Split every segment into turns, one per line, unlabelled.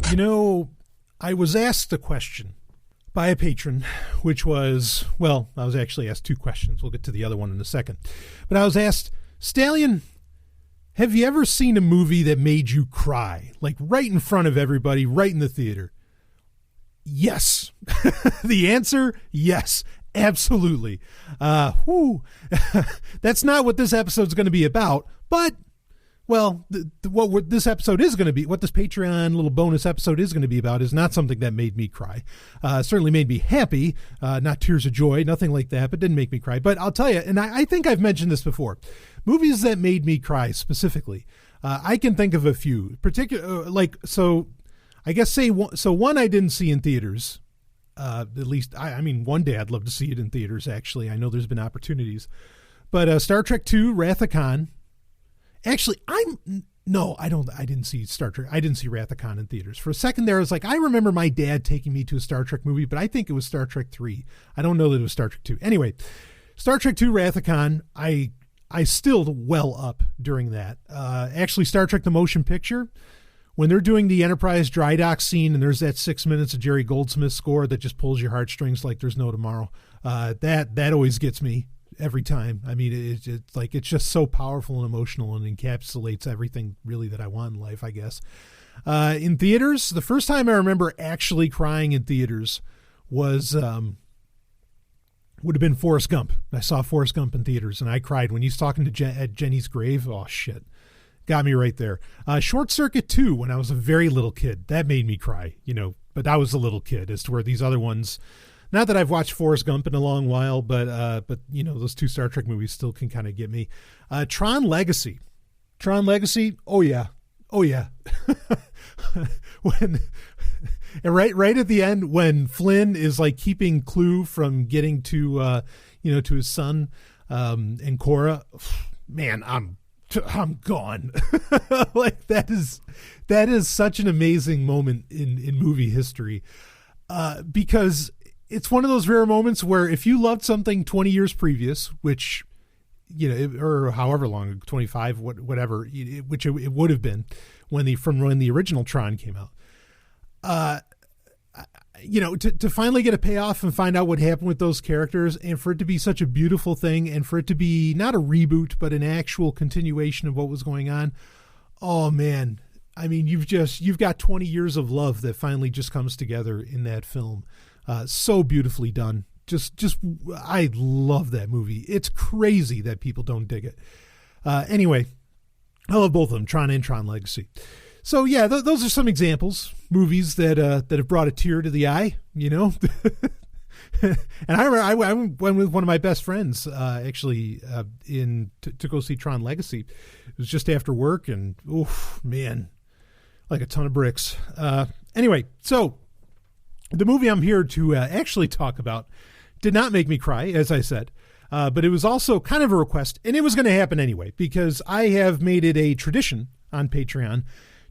You know, I was asked a question by a patron, which was, well, I was actually asked two questions. We'll get to the other one in a second. But I was asked, Stallion, have you ever seen a movie that made you cry? Like right in front of everybody, right in the theater? Yes. The answer, yes. Absolutely. That's not what this episode's going to be about, but, well, what this episode is going to be, what this Patreon little bonus episode is going to be about is not something that made me cry. Certainly made me happy, not tears of joy, nothing like that, but didn't make me cry. But I'll tell you, and I think I've mentioned this before, movies that made me cry specifically, I can think of a few, I guess one I didn't see in theaters. At least, I mean, one day I'd love to see it in theaters, actually. I know there's been opportunities. But Star Trek II, Wrath of Khan. Actually, I didn't see Star Trek. I didn't see Wrath of Khan in theaters. For a second there, I was like, I remember my dad taking me to a Star Trek movie, but I think it was Star Trek 3. I don't know that it was Star Trek 2. Anyway, Star Trek II, Wrath of Khan, I still well up during that. Actually, Star Trek the Motion Picture, when they're doing the Enterprise dry dock scene and there's that 6 minutes of Jerry Goldsmith score that just pulls your heartstrings like there's no tomorrow, that always gets me every time. I mean, it's just so powerful and emotional and encapsulates everything really that I want in life, I guess. In theaters, the first time I remember actually crying in theaters was would have been Forrest Gump. I saw Forrest Gump in theaters and I cried when he's talking to at Jenny's grave. Oh, shit. Got me right there. Short Circuit 2, when I was a very little kid, that made me cry, but I was a little kid, as to where these other ones, not that I've watched Forrest Gump in a long while, but those two Star Trek movies still can kind of get me. Tron Legacy, oh yeah. When right at the end, when Flynn is like keeping Clue from getting to to his son and Cora, man, I'm gone. Like that is such an amazing moment in movie history, because it's one of those rare moments where if you loved something 20 years previous, which, or however long, 25, whatever, which it would have been when the original Tron came out, to finally get a payoff and find out what happened with those characters, and for it to be such a beautiful thing, and for it to be not a reboot, but an actual continuation of what was going on. Oh man. I mean, you've got 20 years of love that finally just comes together in that film. So beautifully done. I love that movie. It's crazy that people don't dig it. Anyway, I love both of them, Tron and Tron Legacy. So yeah, those are some examples, movies that have brought a tear to the eye, And I remember I went with one of my best friends, to go see Tron Legacy. It was just after work, and oof, man, like a ton of bricks. Anyway, so the movie I'm here to actually talk about did not make me cry, as I said, but it was also kind of a request, and it was going to happen anyway, because I have made it a tradition on Patreon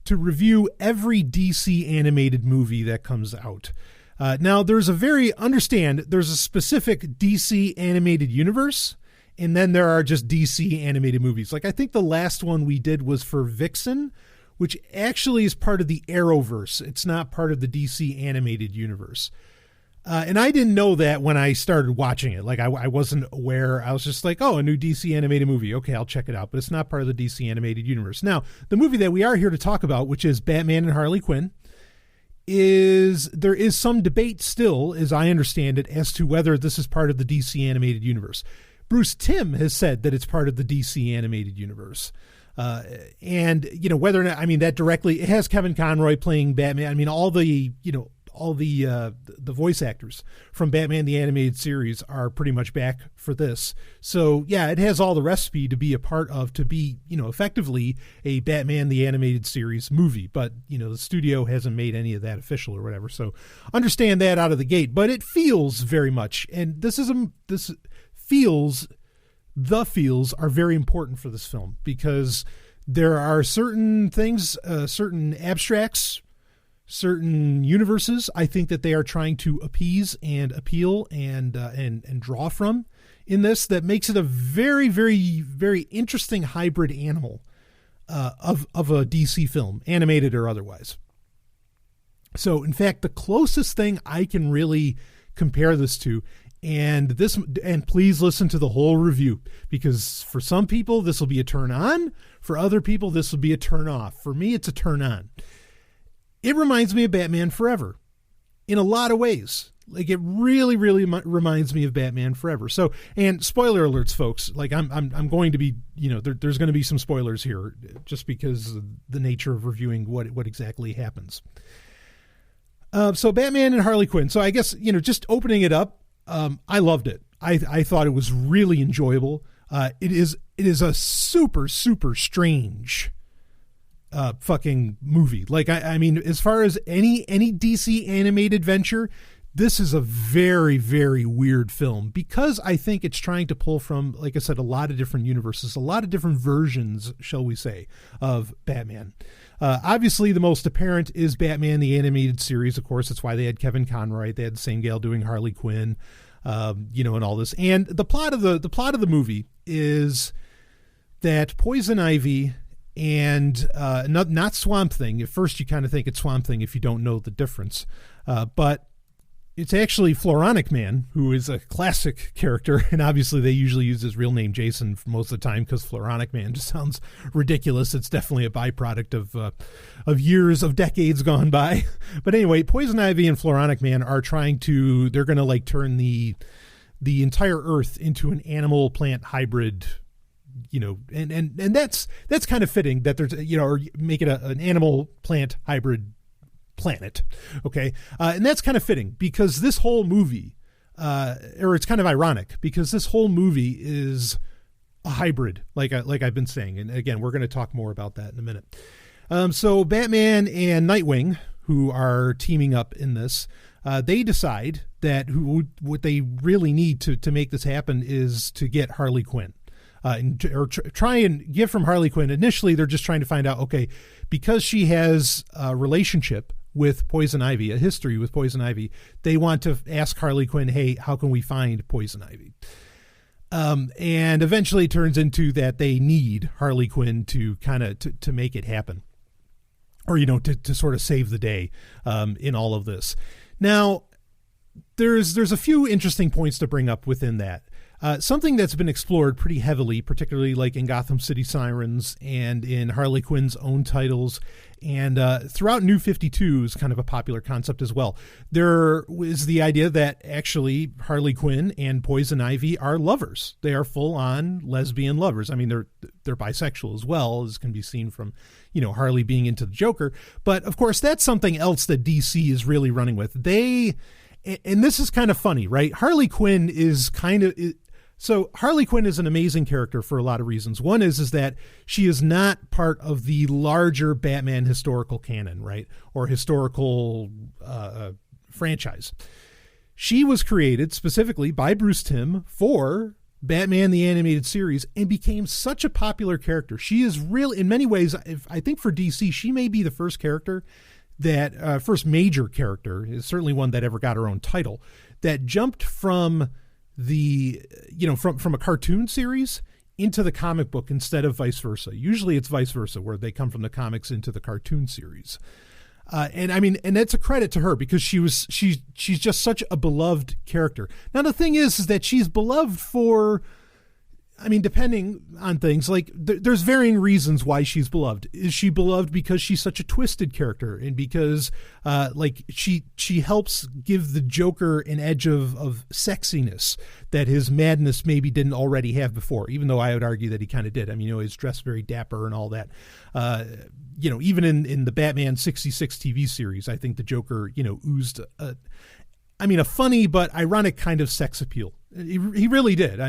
to review every DC animated movie that comes out. Now, there's a specific DC animated universe, and then there are just DC animated movies. Like, I think the last one we did was for Vixen, which actually is part of the Arrowverse. It's not part of the DC animated universe. And I didn't know that when I started watching it. Like, I wasn't aware. I was just like, oh, a new DC animated movie. Okay, I'll check it out. But it's not part of the DC animated universe. Now, the movie that we are here to talk about, which is Batman and Harley Quinn, there is some debate still, as I understand it, as to whether this is part of the DC animated universe. Bruce Timm has said that it's part of the DC animated universe. And, whether or not, that directly, it has Kevin Conroy playing Batman. All the voice actors from Batman the Animated Series are pretty much back for this. So yeah, it has all the recipe to be a part of, to be, effectively a Batman the Animated Series movie. But, the studio hasn't made any of that official or whatever. So understand that out of the gate, but it feels very much, and the feels are very important for this film, because there are certain things, certain abstracts, certain universes, I think that they are trying to appease and appeal and draw from in this, that makes it a very, very, very interesting hybrid animal of a DC film, animated or otherwise. So, in fact, the closest thing I can really compare this to, and please listen to the whole review, because for some people this will be a turn on, for other people this will be a turn off. For me, it's a turn on. It reminds me of Batman Forever in a lot of ways. Like, it really, really reminds me of Batman Forever. So, and spoiler alerts, folks. Like, I'm going to be, there's going to be some spoilers here, just because of the nature of reviewing what exactly happens. So, Batman and Harley Quinn. So, I guess just opening it up, I loved it. I thought it was really enjoyable. It is a super, super strange fucking movie. Like, I mean, as far as any DC animated venture, this is a very, very weird film, because I think it's trying to pull from, like I said, a lot of different universes, a lot of different versions, shall we say, of Batman. Obviously, the most apparent is Batman, the animated series. Of course, that's why they had Kevin Conroy. They had the same gal doing Harley Quinn, and all this. And the plot of the movie is that Poison Ivy and not Swamp Thing. At first, you kind of think it's Swamp Thing if you don't know the difference, but it's actually Floronic Man, who is a classic character, and obviously they usually use his real name Jason for most of the time, because Floronic Man just sounds ridiculous. It's definitely a byproduct of years, of decades gone by. But anyway, Poison Ivy and Floronic Man are they're going to like turn the entire Earth into an animal plant hybrid, and that's kind of fitting that there's or make it an animal plant hybrid planet. Okay. And that's kind of fitting, because this whole movie, or it's kind of ironic, because this whole movie is a hybrid, like I've been saying. And again, we're going to talk more about that in a minute. So Batman and Nightwing, who are teaming up in this, they decide that what they really need to make this happen is to get Harley Quinn. Try and get from Harley Quinn. Initially, they're just trying to find out, okay, because she has a relationship with Poison Ivy, a history with Poison Ivy, they want to ask Harley Quinn, hey, how can we find Poison Ivy? And eventually it turns into that they need Harley Quinn to kind of to make it happen, or to sort of save the day in all of this. Now, there's a few interesting points to bring up within that. Something that's been explored pretty heavily, particularly like in Gotham City Sirens and in Harley Quinn's own titles, and throughout New 52 is kind of a popular concept as well. There was the idea that actually Harley Quinn and Poison Ivy are lovers. They are full-on lesbian lovers. I mean, they're bisexual as well, as can be seen from, Harley being into the Joker. But of course, that's something else that DC is really running with. And this is kind of funny, right? Harley Quinn is So Harley Quinn is an amazing character for a lot of reasons. One is that she is not part of the larger Batman historical canon, right? Or historical franchise. She was created specifically by Bruce Timm for Batman the Animated Series and became such a popular character. She is really, in many ways, I think for DC, she may be the first character that, first major character, is certainly one that ever got her own title, that jumped from from a cartoon series into the comic book instead of vice versa. Usually it's vice versa, where they come from the comics into the cartoon series. And that's a credit to her, because she's just such a beloved character. Now, the thing is that she's beloved for, depending on things, like there's varying reasons why she's beloved. Is she beloved because she's such a twisted character, and because she helps give the Joker an edge of sexiness that his madness maybe didn't already have before, even though I would argue that he kind of did. He's dressed very dapper and all that. Even in the Batman 66 TV series, I think the Joker, oozed a funny but ironic kind of sex appeal. He really did.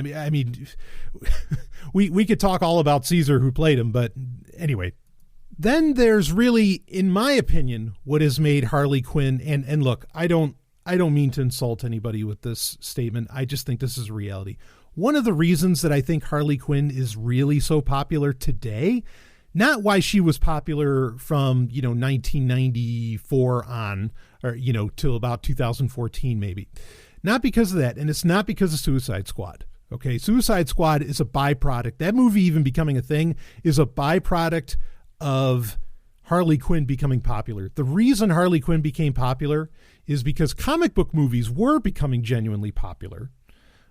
We could talk all about Caesar, who played him, but anyway. Then there's really, in my opinion, what has made Harley Quinn, and look, I don't mean to insult anybody with this statement. I just think this is reality. One of the reasons that I think Harley Quinn is really so popular today, not why she was popular from 1994 on, or till about 2014 maybe. Not because of that, and it's not because of Suicide Squad. Okay, Suicide Squad is a byproduct. That movie even becoming a thing is a byproduct of Harley Quinn becoming popular. The reason Harley Quinn became popular is because comic book movies were becoming genuinely popular.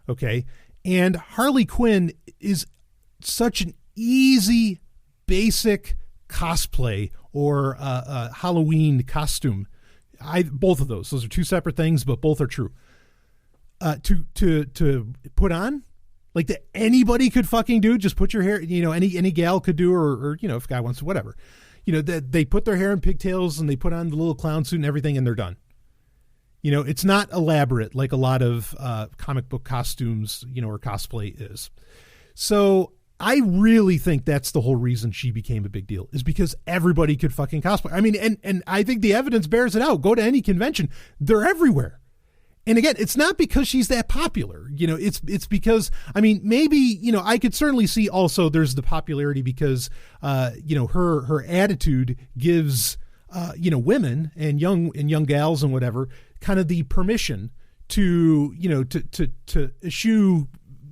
Okay. And Harley Quinn is such an easy, basic cosplay or Halloween costume. Both of those are two separate things, but both are true. To put on, like, that anybody could fucking do. Just put your hair, any gal could do, or if a guy wants to, whatever. That they put their hair in pigtails and they put on the little clown suit and everything, and they're done. It's not elaborate like a lot of comic book costumes, or cosplay is. So I really think that's the whole reason she became a big deal, is because everybody could fucking cosplay. I mean, and I think the evidence bears it out. Go to any convention, they're everywhere. And again, it's not because she's that popular, it's because, I mean, maybe, I could certainly see also there's the popularity because, her attitude gives, women and young gals and whatever, kind of the permission to, to eschew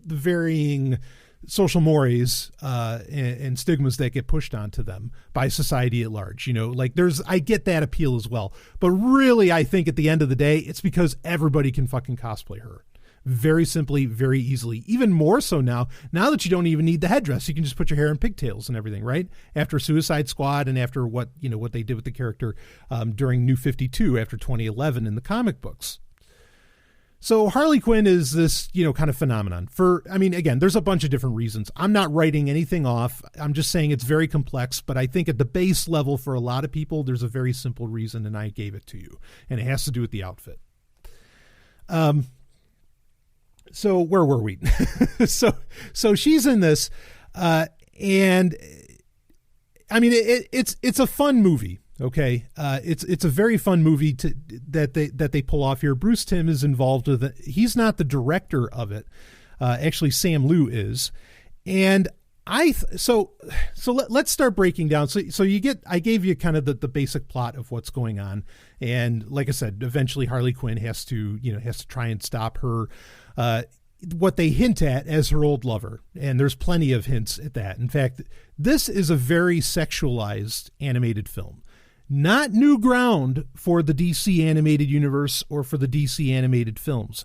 the varying social mores and stigmas that get pushed onto them by society at large. I get that appeal as well. But really, I think at the end of the day, it's because everybody can fucking cosplay her. Very simply, very easily. Even more so now that you don't even need the headdress. You can just put your hair in pigtails and everything, right? After Suicide Squad and after what they did with the character during New 52 after 2011 in the comic books. So Harley Quinn is this, kind of phenomenon again, there's a bunch of different reasons. I'm not writing anything off. I'm just saying it's very complex, but I think at the base level for a lot of people, there's a very simple reason, and I gave it to you, and it has to do with the outfit. So where were we? so she's in this, and I mean, it's a fun movie. Okay. It's a very fun movie that they pull off here. Bruce Timm is involved with it. He's not the director of it. Actually Sam Liu is. And let's start breaking down. So I gave you kind of the basic plot of what's going on. And like I said, eventually Harley Quinn has to try and stop her, what they hint at as her old lover. And there's plenty of hints at that. In fact, this is a very sexualized animated film. Not new ground for the DC animated universe or for the DC animated films.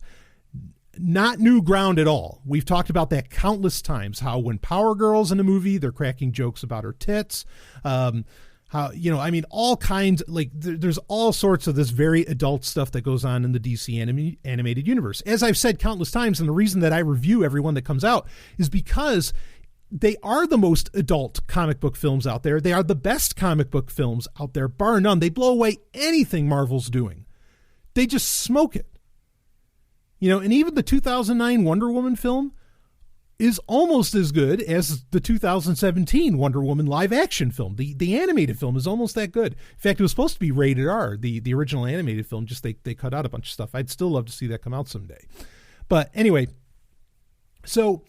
Not new ground at all. We've talked about that countless times, how when Power Girl's in a movie, they're cracking jokes about her tits. All kinds, there's all sorts of this very adult stuff that goes on in the DC animated universe. As I've said countless times, and the reason that I review every one that comes out is because they are the most adult comic book films out there. They are the best comic book films out there, bar none. They blow away anything Marvel's doing. They just smoke it. And even the 2009 Wonder Woman film is almost as good as the 2017 Wonder Woman live action film. The animated film is almost that good. In fact, it was supposed to be rated R, the original animated film, just they cut out a bunch of stuff. I'd still love to see that come out someday. But anyway, so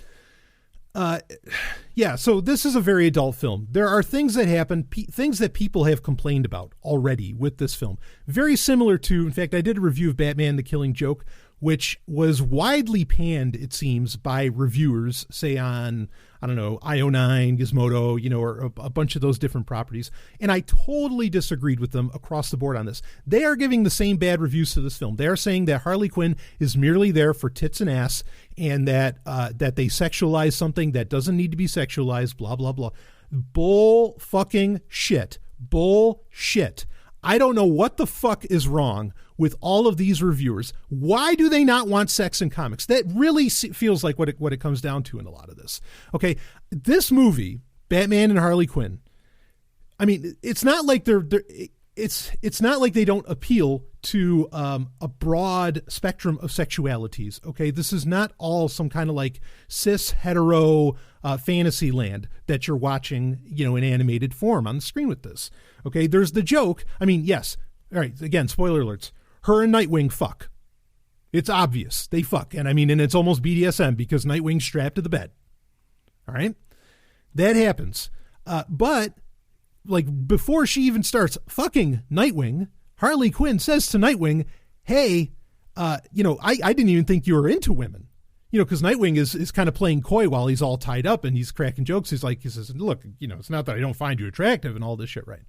this is a very adult film. There are things that happen, things that people have complained about already with this film. Very similar to, in fact, I did a review of Batman: The Killing Joke, which was widely panned, it seems, by reviewers, say on, IO9, Gizmodo, or a bunch of those different properties. And I totally disagreed with them across the board on this. They are giving the same bad reviews to this film. They are saying that Harley Quinn is merely there for tits and ass, and that they sexualize something that doesn't need to be sexualized, blah, blah, blah. Bull fucking shit. Bullshit. I don't know what the fuck is wrong with all of these reviewers. Why do they not want sex in comics? That really feels like what it comes down to in a lot of this. Okay, this movie, Batman and Harley Quinn, I mean, it's not like it's not like they don't appeal to a broad spectrum of sexualities. Okay, this is not all some kind of like cis hetero fantasy land that you're watching, in animated form on the screen with this. Okay, there's the joke. I mean, yes. All right, again, spoiler alerts. Her and Nightwing fuck. It's obvious. They fuck. And it's almost BDSM because Nightwing's strapped to the bed. All right? That happens. But before she even starts fucking Nightwing, Harley Quinn says to Nightwing, hey, I didn't even think you were into women. Because Nightwing is kind of playing coy while he's all tied up and he's cracking jokes. He says, look, it's not that I don't find you attractive and all this shit, right?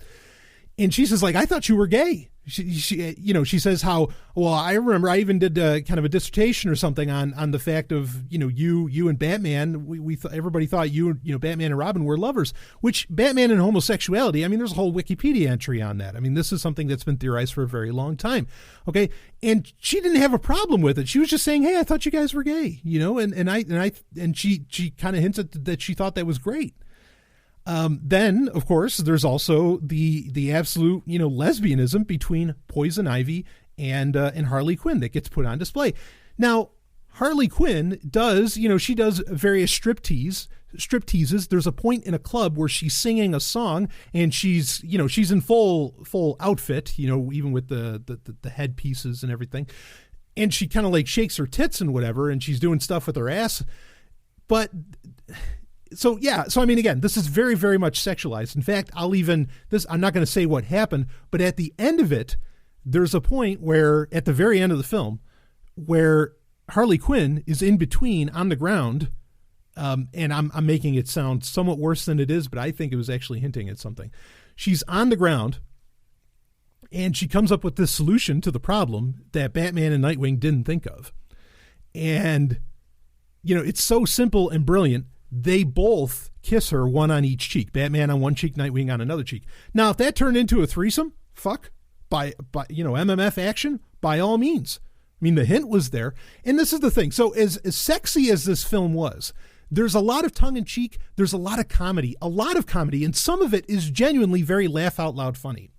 And she says, like, I thought you were gay. She says how, well, I remember I even did kind of a dissertation or something on the fact of, you and Batman, everybody thought Batman and Robin were lovers, which Batman and homosexuality, I mean, there's a whole Wikipedia entry on that. I mean, this is something that's been theorized for a very long time. Okay. And she didn't have a problem with it. She was just saying, hey, I thought you guys were gay, and she kind of hinted that she thought that was great. Then, of course, there's also the absolute, lesbianism between Poison Ivy and Harley Quinn that gets put on display. Now, Harley Quinn does, she does various stripteases. There's a point in a club where she's singing a song and she's in full outfit, even with the headpieces and everything. And she kind of like shakes her tits and whatever, and she's doing stuff with her ass. But So I mean, again, this is very, very much sexualized. In fact, I'm not going to say what happened, but at the end of it, there's a point where, at the very end of the film, where Harley Quinn is in between on the ground, and I'm making it sound somewhat worse than it is, but I think it was actually hinting at something. She's on the ground, and she comes up with this solution to the problem that Batman and Nightwing didn't think of. And, it's so simple and brilliant. They both kiss her, one on each cheek. Batman on one cheek, Nightwing on another cheek. Now, if that turned into a threesome, by MMF action, by all means. I mean, the hint was there. And this is the thing. So as sexy as this film was, there's a lot of tongue-in-cheek. There's a lot of comedy, and some of it is genuinely very laugh-out-loud funny.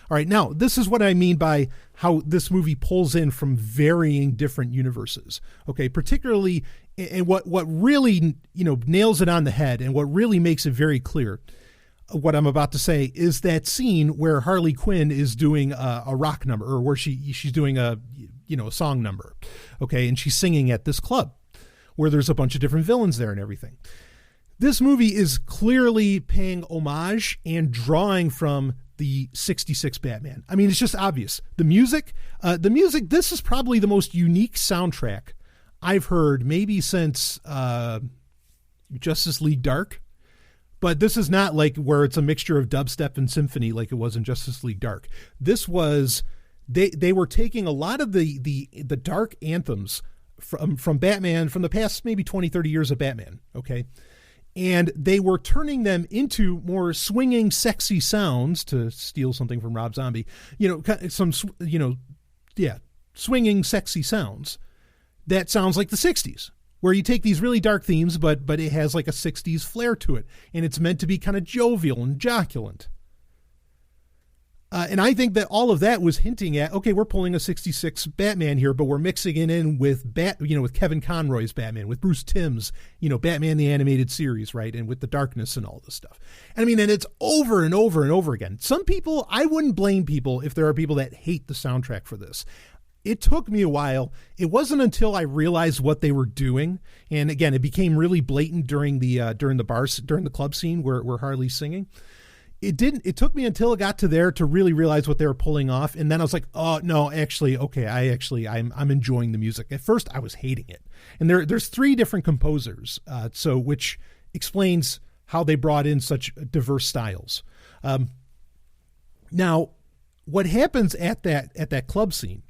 All right, now, this is what I mean by how this movie pulls in from varying different universes. Okay, particularly, and what really, nails it on the head and what really makes it very clear, what I'm about to say, is that scene where Harley Quinn is doing a rock number, or where she's doing a song number, okay, and she's singing at this club where there's a bunch of different villains there and everything. This movie is clearly paying homage and drawing from the 66 Batman. I mean, it's just obvious. The music, this is probably the most unique soundtrack I've heard maybe since Justice League Dark. But this is not like where it's a mixture of dubstep and symphony like it was in Justice League Dark. This was, they were taking a lot of the dark anthems from Batman, from the past maybe 20, 30 years of Batman, okay? And they were turning them into more swinging, sexy sounds, to steal something from Rob Zombie, swinging, sexy sounds that sounds like the 60s, where you take these really dark themes, but it has like a 60s flair to it, and it's meant to be kind of jovial and joculent. And I think that all of that was hinting at, okay, we're pulling a 66 Batman here, but we're mixing it in with with Kevin Conroy's Batman, with Bruce Timm's, Batman the Animated Series, right? And with the darkness and all this stuff. And I mean, and it's over and over and over again. Some people, I wouldn't blame people if there are people that hate the soundtrack for this. It took me a while. It wasn't until I realized what they were doing. And again, it became really blatant during the club scene where Harley's singing. It took me until it got to there to really realize what they were pulling off. And then I was like, oh no, actually, okay. I'm enjoying the music. At first I was hating it. And there's 3 different composers. Which explains how they brought in such diverse styles. Now what happens at that club scene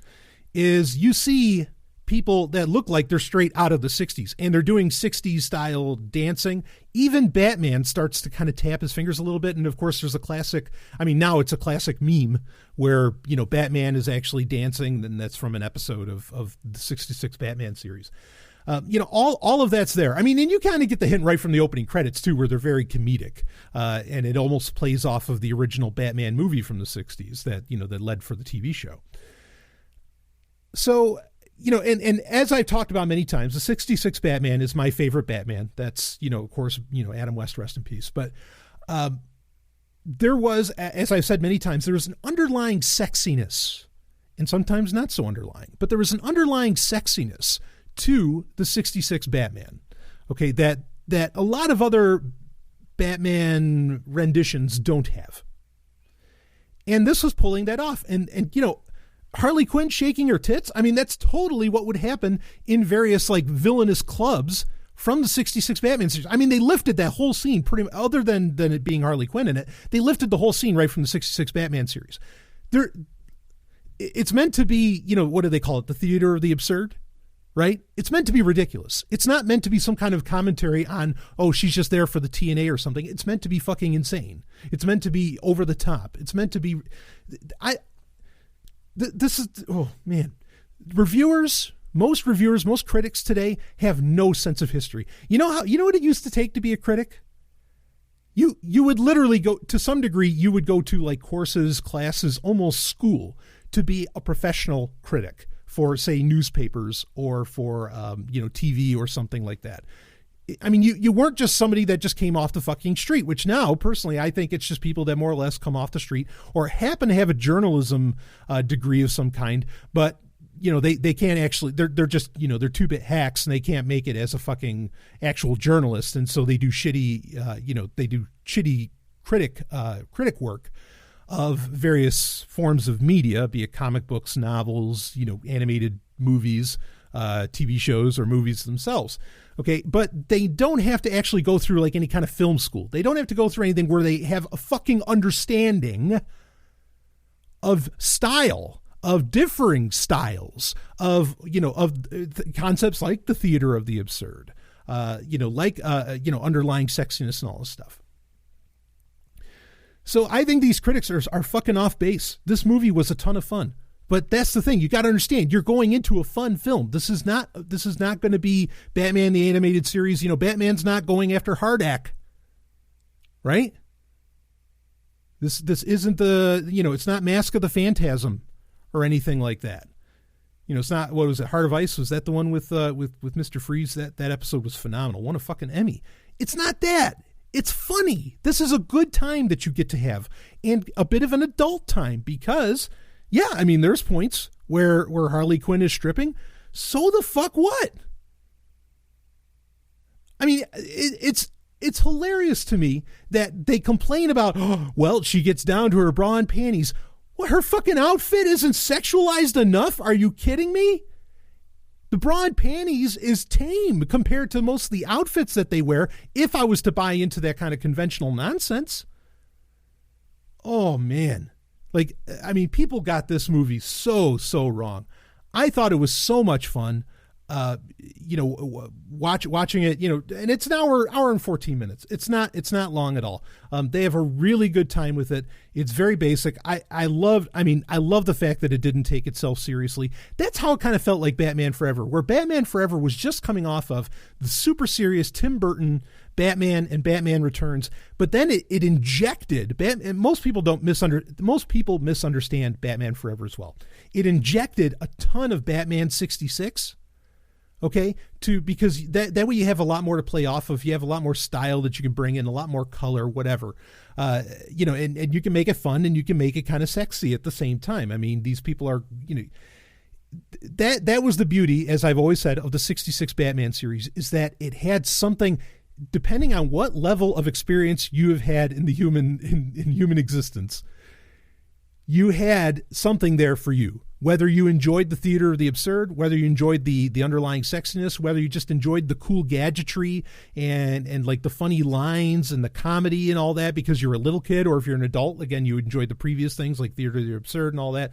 is you see people that look like they're straight out of the 60s, and they're doing 60s style dancing. Even Batman starts to kind of tap his fingers a little bit. And of course there's now it's a classic meme where, Batman is actually dancing, and that's from an episode of the 66 Batman series. All of that's there. I mean, and you kind of get the hint right from the opening credits too, where they're very comedic. And it almost plays off of the original Batman movie from the 60s that led for the TV show. So, and as I've talked about many times, the 66 Batman is my favorite Batman. That's, of course, Adam West, rest in peace. But there was, as I've said many times, there was an underlying sexiness, and sometimes not so underlying, but there was an underlying sexiness to the 66 Batman. Okay, that a lot of other Batman renditions don't have. And this was pulling that off. And Harley Quinn shaking her tits. I mean, that's totally what would happen in various like villainous clubs from the 66 Batman series. I mean, they lifted that whole scene pretty much, other than it being Harley Quinn in it. They lifted the whole scene right from the 66 Batman series. It's meant to be, what do they call it? The theater of the absurd, right? It's meant to be ridiculous. It's not meant to be some kind of commentary on, oh, she's just there for the TNA or something. It's meant to be fucking insane. It's meant to be over the top. It's meant to be, oh man, most reviewers, most critics today have no sense of history. You know what it used to take to be a critic? You would literally go, to some degree, you would go to like courses, classes, almost school to be a professional critic for, say, newspapers or for, TV or something like that. I mean, you weren't just somebody that just came off the fucking street, which now, personally, I think it's just people that more or less come off the street or happen to have a journalism degree of some kind, but they can't actually, they're just, they're 2-bit hacks and they can't make it as a fucking actual journalist. And so they do shitty, critic work of various forms of media, be it comic books, novels, animated movies, TV shows, or movies themselves. Okay. But they don't have to actually go through like any kind of film school. They don't have to go through anything where they have a fucking understanding of style, of differing styles, of concepts like the theater of the absurd, underlying sexiness and all this stuff. So I think these critics are fucking off base. This movie was a ton of fun, but that's the thing. You got to understand, you're going into a fun film. This is not going to be Batman the Animated Series. Batman's not going after Hardak, right? This isn't it's not Mask of the Phantasm or anything like that. It's not, what was it, Heart of Ice? Was that the one with Mr. Freeze? That episode was phenomenal. Won a fucking Emmy. It's not that. It's funny. This is a good time that you get to have, and a bit of an adult time because, there's points where Harley Quinn is stripping. So the fuck what? I mean, it's hilarious to me that they complain about, she gets down to her bra and panties. What, her fucking outfit isn't sexualized enough? Are you kidding me? The bra and panties is tame compared to most of the outfits that they wear, if I was to buy into that kind of conventional nonsense. Oh, man. People got this movie so wrong. I thought it was so much fun. Watching it, and it's an hour and 14 minutes. It's not long at all. They have a really good time with it. It's very basic. I love the fact that it didn't take itself seriously. That's how it kind of felt like Batman Forever, where Batman Forever was just coming off of the super serious Tim Burton Batman and Batman Returns, but then it injected and most people misunderstand Batman Forever as well. It injected a ton of Batman 66. Okay, because that way you have a lot more to play off of. You have a lot more style that you can bring in, a lot more color, whatever. And you can make it fun and you can make it kind of sexy at the same time. I mean, these people are, that was the beauty, as I've always said, of the 66 Batman series, is that it had something, depending on what level of experience you have had in the human existence, you had something there for you. Whether you enjoyed the theater of the absurd, whether you enjoyed the underlying sexiness, whether you just enjoyed the cool gadgetry and like the funny lines and the comedy and all that because you're a little kid, or if you're an adult, again, you enjoyed the previous things like theater of the absurd and all that.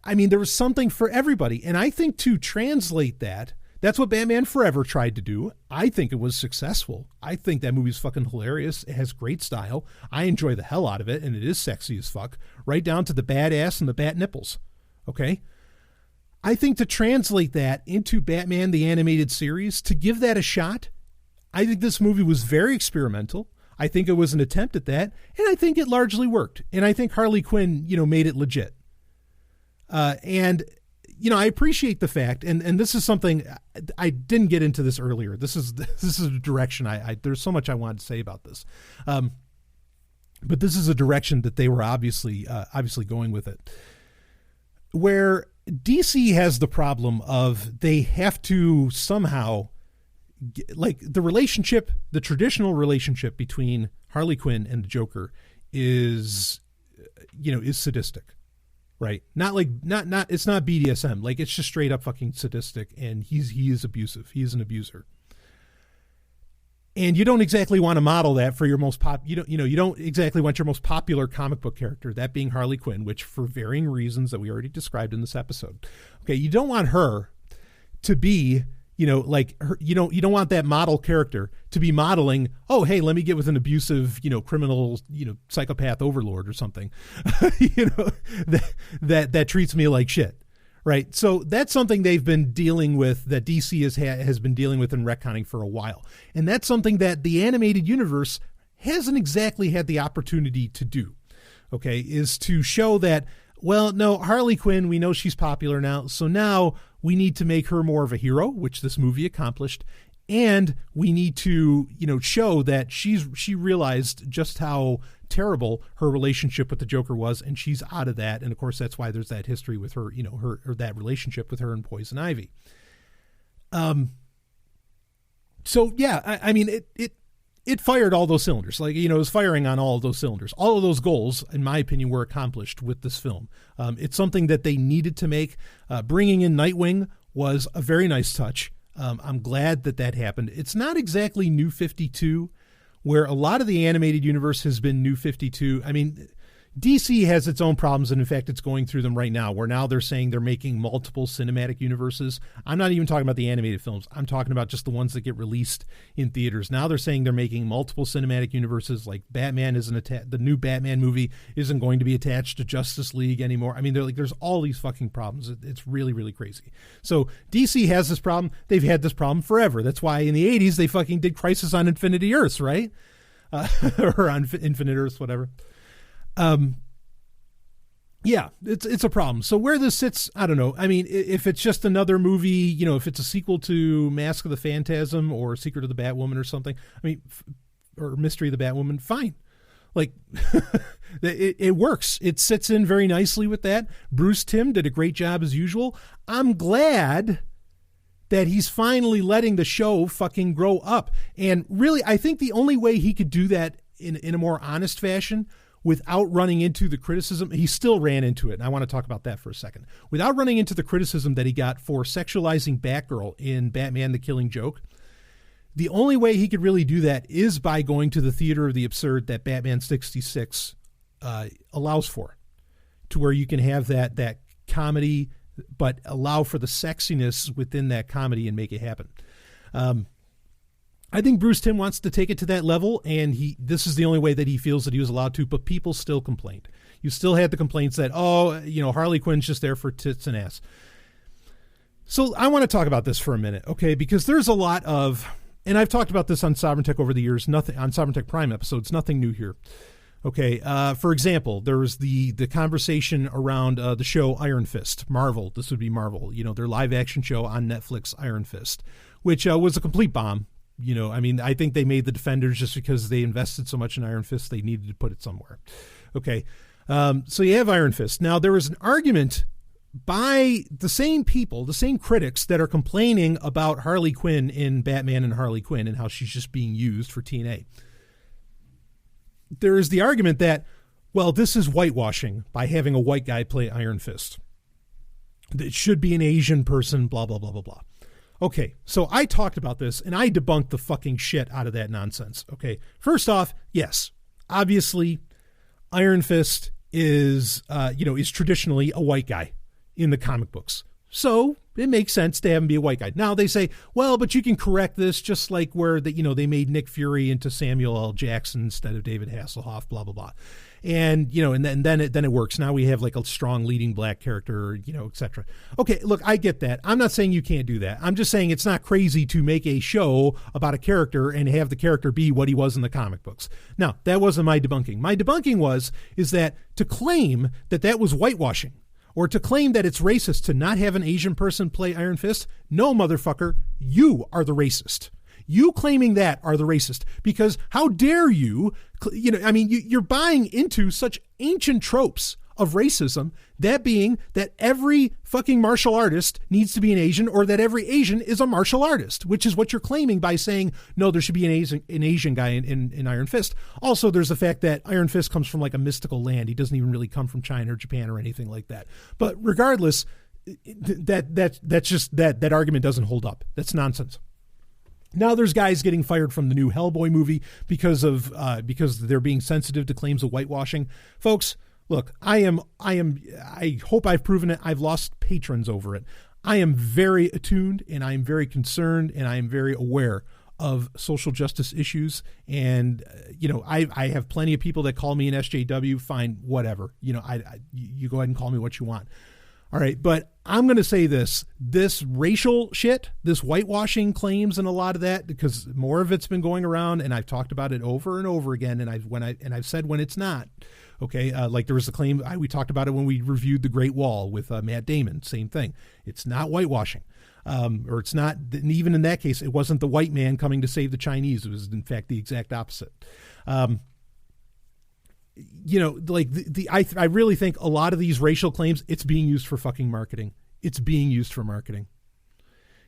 I mean, there was something for everybody. And I think to translate that's what Batman Forever tried to do. I think it was successful. I think that movie's fucking hilarious. It has great style. I enjoy the hell out of it, and it is sexy as fuck, right down to the badass and the bat nipples. Okay. I think to translate that into Batman the Animated Series, to give that a shot, I think this movie was very experimental. I think it was an attempt at that, and I think it largely worked. And I think Harley Quinn, made it legit. And I appreciate the fact, and this is something I didn't get into this earlier. This is a direction there's so much I wanted to say about this. But this is a direction that they were obviously going with it. Where DC has the problem of they have to somehow, like the traditional relationship between Harley Quinn and the Joker is sadistic, right? Not it's not BDSM. Like, it's just straight up fucking sadistic, and he is abusive. He is an abuser. And you don't exactly want to model that for your most you don't exactly want your most popular comic book character, that being Harley Quinn, which for varying reasons that we already described in this episode. Okay, you don't want her to be, like her, you don't want that model character to be modeling, oh, hey, let me get with an abusive, criminal, psychopath overlord or something, that treats me like shit. Right. So that's something they've been dealing with, that DC has been dealing with and retconning for a while. And that's something that the animated universe hasn't exactly had the opportunity to do. Okay. Is to show that, well, no, Harley Quinn, we know she's popular now. So now we need to make her more of a hero, which this movie accomplished. And we need to, show that she realized just how terrible her relationship with the Joker was, and she's out of that. And of course, that's why there's that history with her, her that relationship with her and Poison Ivy. So yeah, I mean, it fired all those cylinders. Like, it was firing on all of those cylinders. All of those goals, in my opinion, were accomplished with this film. It's something that they needed to make. Bringing in Nightwing was a very nice touch. I'm glad that happened. It's not exactly New 52, where a lot of the animated universe has been New 52. I mean, DC has its own problems, and in fact, it's going through them right now, where now they're saying they're making multiple cinematic universes. I'm not even talking about the animated films. I'm talking about just the ones that get released in theaters. Now they're saying they're making multiple cinematic universes, like Batman the new Batman movie isn't going to be attached to Justice League anymore. I mean, they're like, there's all these fucking problems. It's really, really crazy. So DC has this problem. They've had this problem forever. That's why in the 80s, they fucking did Crisis on Infinity Earths, right? Or on Infinite Earths, whatever. Yeah, it's a problem. So where this sits, I don't know. I mean, if it's just another movie, if it's a sequel to Mask of the Phantasm or Secret of the Batwoman or something, I mean, or Mystery of the Batwoman, fine. Like, it works. It sits in very nicely with that. Bruce Timm did a great job as usual. I'm glad that he's finally letting the show fucking grow up. And really, I think the only way he could do that in a more honest fashion, without running into the criticism, he still ran into it, and I want to talk about that for a second. Without running into the criticism that he got for sexualizing Batgirl in Batman the Killing Joke, the only way he could really do that is by going to the theater of the absurd that Batman 66 allows for, to where you can have that comedy, but allow for the sexiness within that comedy and make it happen. I think Bruce Timm wants to take it to that level, and this is the only way that he feels that he was allowed to, but people still complained. You still had the complaints that, Harley Quinn's just there for tits and ass. So I want to talk about this for a minute, okay? Because there's a lot of, and I've talked about this on Sovereign Tech over the years, nothing on Sovereign Tech Prime episodes, nothing new here. Okay, for example, there was the conversation around the show Iron Fist, Marvel. This would be Marvel, their live action show on Netflix, Iron Fist, which was a complete bomb. I think they made the Defenders just because they invested so much in Iron Fist, they needed to put it somewhere. Okay. So you have Iron Fist. Now, there was an argument by the same people, the same critics that are complaining about Harley Quinn in Batman and Harley Quinn and how she's just being used for TNA. There is the argument that, well, this is whitewashing by having a white guy play Iron Fist. It should be an Asian person, blah, blah, blah, blah, blah. Okay, so I talked about this, and I debunked the fucking shit out of that nonsense. Okay, first off, yes, obviously, Iron Fist is traditionally a white guy in the comic books. So it makes sense to have him be a white guy. Now they say, well, but you can correct this, just like where they made Nick Fury into Samuel L. Jackson instead of David Hasselhoff, blah, blah, blah. And, and then it works. Now we have like a strong leading black character, et cetera. Okay, look, I get that. I'm not saying you can't do that. I'm just saying it's not crazy to make a show about a character and have the character be what he was in the comic books. Now, that wasn't my debunking. My debunking is that to claim that was whitewashing, or to claim that it's racist to not have an Asian person play Iron Fist, no, motherfucker, you are the racist. You claiming that are the racist, because how dare you, you're buying into such ancient tropes of racism, that being that every fucking martial artist needs to be an Asian, or that every Asian is a martial artist, which is what you're claiming by saying, no, there should be an Asian guy in Iron Fist. Also, there's the fact that Iron Fist comes from like a mystical land. He doesn't even really come from China or Japan or anything like that. But regardless, that's just that argument doesn't hold up. That's nonsense. Now there's guys getting fired from the new Hellboy movie because they're being sensitive to claims of whitewashing. Folks, look, I hope I've proven it. I've lost patrons over it. I am very attuned, and I am very concerned, and I am very aware of social justice issues. And, I have plenty of people that call me an SJW. Fine, whatever. You go ahead and call me what you want. All right. But I'm going to say this racial shit, this whitewashing claims and a lot of that, because more of it's been going around, and I've talked about it over and over again. And I've said when it's not. Okay. Like there was a claim, we talked about it when we reviewed The Great Wall with Matt Damon, same thing. It's not whitewashing. Or it's not, even in that case, it wasn't the white man coming to save the Chinese. It was in fact the exact opposite. I really think a lot of these racial claims, it's being used for fucking marketing. It's being used for marketing,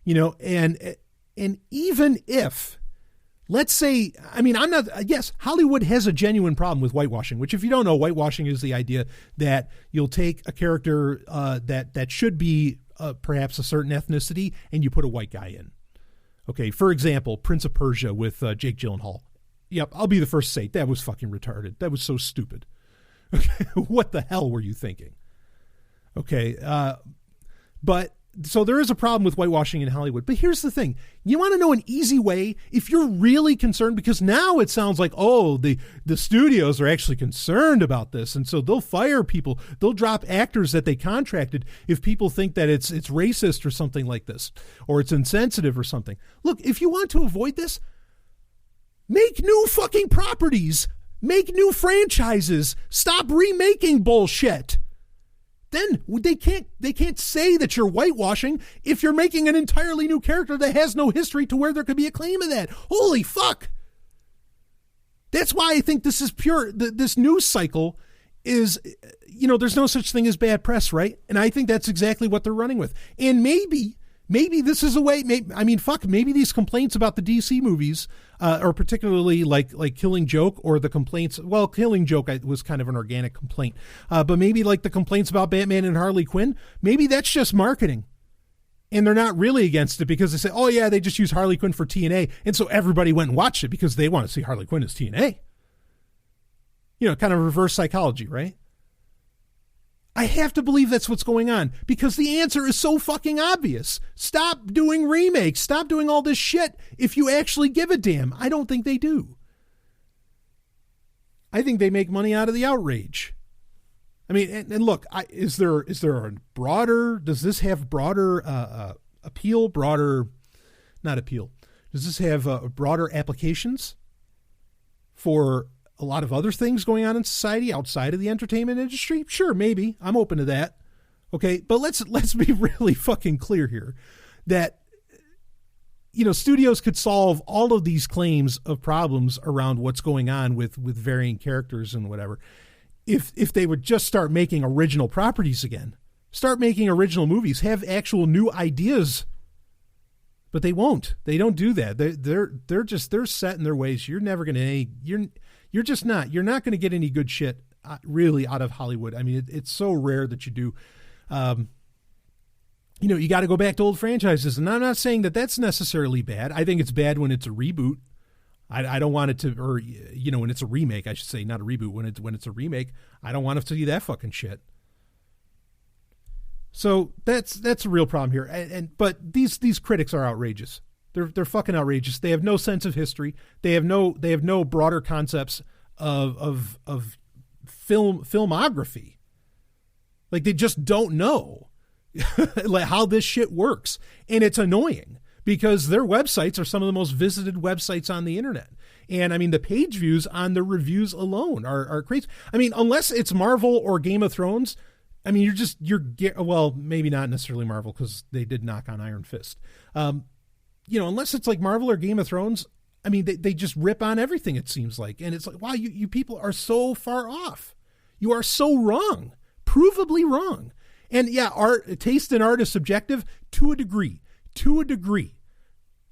and even if, let's say, yes, Hollywood has a genuine problem with whitewashing, which if you don't know, whitewashing is the idea that you'll take a character that should be perhaps a certain ethnicity and you put a white guy in. Okay. For example, Prince of Persia with Jake Gyllenhaal. Yep. I'll be the first to say that was fucking retarded. That was so stupid. Okay. What the hell were you thinking? Okay. But so there is a problem with whitewashing in Hollywood. But here's the thing. You want to know an easy way? If you're really concerned, because now it sounds like, the studios are actually concerned about this. And so they'll fire people. They'll drop actors that they contracted if people think that it's racist or something like this, or it's insensitive or something. Look, if you want to avoid this, make new fucking properties. Make new franchises. Stop remaking bullshit. Then they can't say that you're whitewashing if you're making an entirely new character that has no history to where there could be a claim of that. Holy fuck. That's why I think this is pure. This news cycle is, there's no such thing as bad press, right? And I think that's exactly what they're running with. And maybe this is a way, maybe these complaints about the DC movies, or particularly like Killing Joke, or the complaints, well, Killing Joke was kind of an organic complaint, but maybe like the complaints about Batman and Harley Quinn, maybe that's just marketing. And they're not really against it because they say, oh yeah, they just use Harley Quinn for TNA. And so everybody went and watched it because they want to see Harley Quinn as TNA. Kind of reverse psychology, right? I have to believe that's what's going on because the answer is so fucking obvious. Stop doing remakes. Stop doing all this shit if you actually give a damn. I don't think they do. I think they make money out of the outrage. And look, is there a broader, does this have broader appeal, not appeal? Does this have broader applications for a lot of other things going on in society outside of the entertainment industry? Sure, maybe. I'm open to that. Okay, but let's be really fucking clear here that studios could solve all of these claims of problems around what's going on with varying characters and whatever if they would just start making original properties again. Start making original movies, have actual new ideas. But they won't. They don't do that. They're set in their ways. You're never going to You're just not. You're not going to get any good shit really out of Hollywood. It's so rare that you do. You got to go back to old franchises. And I'm not saying that that's necessarily bad. I think it's bad when it's a reboot. I don't want it to, or, when it's a remake, I should say, not a reboot. When it's a remake, I don't want to see that fucking shit. So that's a real problem here. But these critics are outrageous. They're fucking outrageous. They have no sense of history. They have no broader concepts of filmography. Like they just don't know like how this shit works. And it's annoying because their websites are some of the most visited websites on the internet. And the page views on the reviews alone are crazy. Unless it's Marvel or Game of Thrones, well, maybe not necessarily Marvel because they did knock on Iron Fist. Unless it's like Marvel or Game of Thrones, they just rip on everything, it seems like. And it's like, wow, you people are so far off. You are so wrong, provably wrong. And yeah, taste in art is subjective to a degree.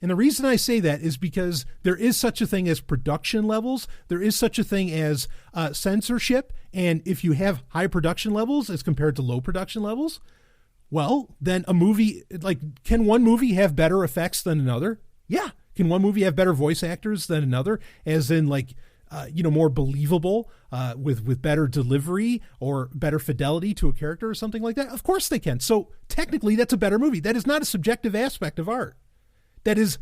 And the reason I say that is because there is such a thing as production levels. There is such a thing as censorship. And if you have high production levels as compared to low production levels, well, then a movie, can one movie have better effects than another? Yeah. Can one movie have better voice actors than another, as in like, more believable, with better delivery or better fidelity to a character or something like that? Of course they can. So technically that's a better movie. That is not a subjective aspect of art. That is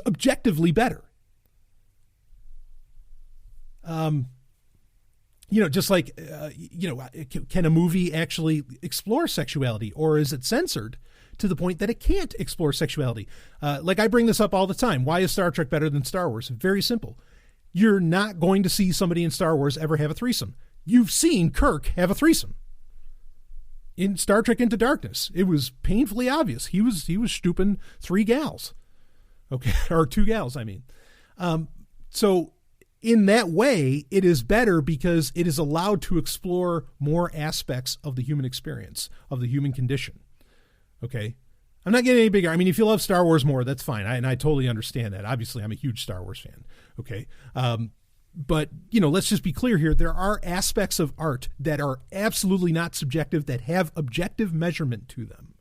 objectively better. Just like, can a movie actually explore sexuality, or is it censored to the point that it can't explore sexuality? Like I bring this up all the time. Why is Star Trek better than Star Wars? Very simple. You're not going to see somebody in Star Wars ever have a threesome. You've seen Kirk have a threesome. In Star Trek Into Darkness, it was painfully obvious. He was stooping 3 gals. Okay, or 2 gals, I mean. So in that way, it is better because it is allowed to explore more aspects of the human experience, of the human condition. Okay? I'm not getting any bigger. I mean, if you love Star Wars more, that's fine. I totally understand that. Obviously, I'm a huge Star Wars fan. Okay. But, let's just be clear here. There are aspects of art that are absolutely not subjective, that have objective measurement to them.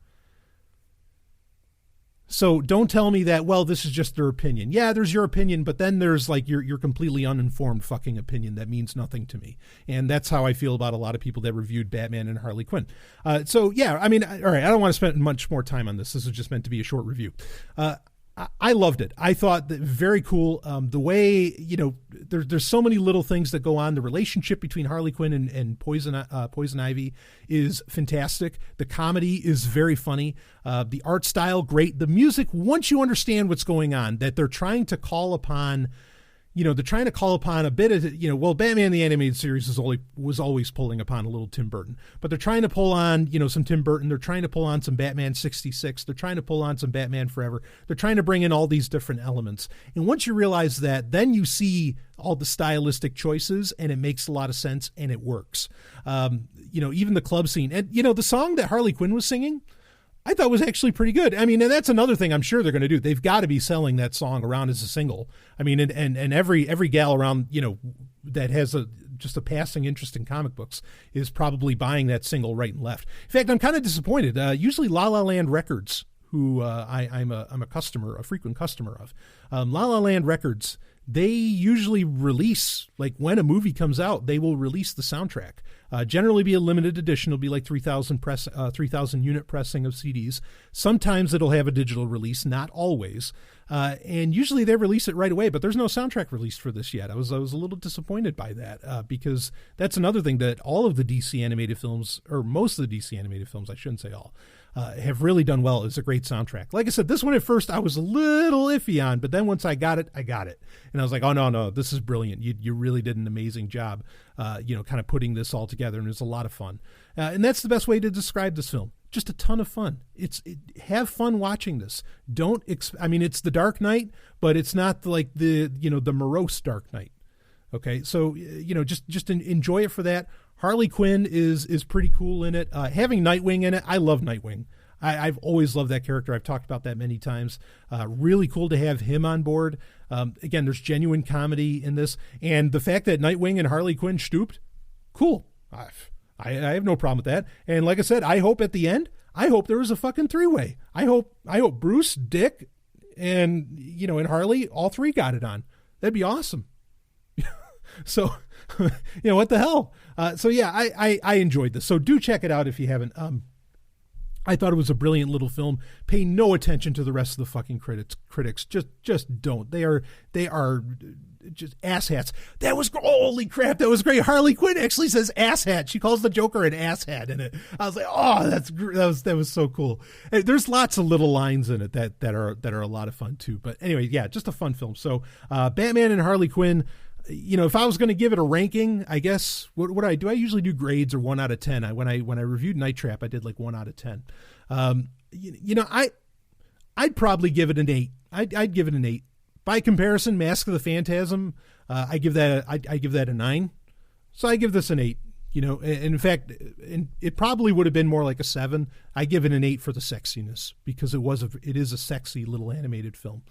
So don't tell me that, well, this is just their opinion. Yeah, there's your opinion, but then there's like your completely uninformed fucking opinion that means nothing to me. And that's how I feel about a lot of people that reviewed Batman and Harley Quinn. So yeah, I mean, all right, I don't want to spend much more time on this. This is just meant to be a short review. I loved it. I thought that very cool. The way, there's so many little things that go on. The relationship between Harley Quinn and Poison Ivy is fantastic. The comedy is very funny. The art style, great. The music, once you understand what's going on, that they're trying to call upon, a bit of, Batman the Animated Series was always pulling upon a little Tim Burton, but they're trying to pull on, some Tim Burton. They're trying to pull on some Batman 66. They're trying to pull on some Batman Forever. They're trying to bring in all these different elements. And once you realize that, then you see all the stylistic choices and it makes a lot of sense and it works. Even the club scene and, the song that Harley Quinn was singing, I thought was actually pretty good. I mean, and that's another thing I'm sure they're going to do. They've got to be selling that song around as a single. I mean, and every gal around, that has just a passing interest in comic books is probably buying that single right and left. In fact, I'm kind of disappointed. Usually La La Land Records, who I'm a customer, a frequent customer of, La La Land Records, they usually release, like when a movie comes out, they will release the soundtrack. Generally be a limited edition. It'll be like 3,000 unit pressing of CDs. Sometimes it'll have a digital release, not always. And usually they release it right away, but there's no soundtrack released for this yet. I was a little disappointed by that, because that's another thing that all of the DC animated films, or most of the DC animated films, I shouldn't say all, have really done well. It's a great soundtrack. Like I said, this one at first I was a little iffy on, but then once I got it. And I was like, oh, no, this is brilliant. You really did an amazing job, kind of putting this all together. And it was a lot of fun. And that's the best way to describe this film. Just a ton of fun. Have fun watching this. It's the Dark Knight, but it's not like the morose Dark Knight. Okay. So, just enjoy it for that. Harley Quinn is pretty cool in it. Having Nightwing in it, I love Nightwing. I've always loved that character. I've talked about that many times. Really cool to have him on board. Again, there's genuine comedy in this. And the fact that Nightwing and Harley Quinn stooped, cool. I have no problem with that. And like I said, I hope at the end, there was a fucking 3-way. I hope Bruce, Dick, and Harley, all 3 got it on. That'd be awesome. So, what the hell? So yeah, I enjoyed this. So do check it out if you haven't. I thought it was a brilliant little film. Pay no attention to the rest of the fucking critics. Just don't. They are just asshats. Holy crap, that was great. Harley Quinn actually says asshat. She calls the Joker an asshat in it. I was like, oh, that was so cool. There's lots of little lines in it that are a lot of fun too. But anyway, yeah, just a fun film. So Batman and Harley Quinn. If I was going to give it a ranking, I guess what I do, I usually do grades or 1 out of 10. When I reviewed Night Trap, I did like 1 out of 10. I'd probably give it an 8. I'd give it an 8. By comparison, Mask of the Phantasm, I give that a 9. So I give this an 8. In fact, it probably would have been more like a 7. I give it an 8 for the sexiness, because it is a sexy little animated film.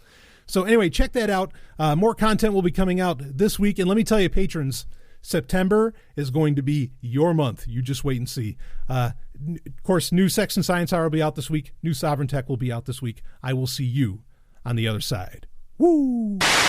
So anyway, check that out. More content will be coming out this week. And let me tell you, patrons, September is going to be your month. You just wait and see. Of course, new Sex and Science Hour will be out this week. New Sovereign Tech will be out this week. I will see you on the other side. Woo!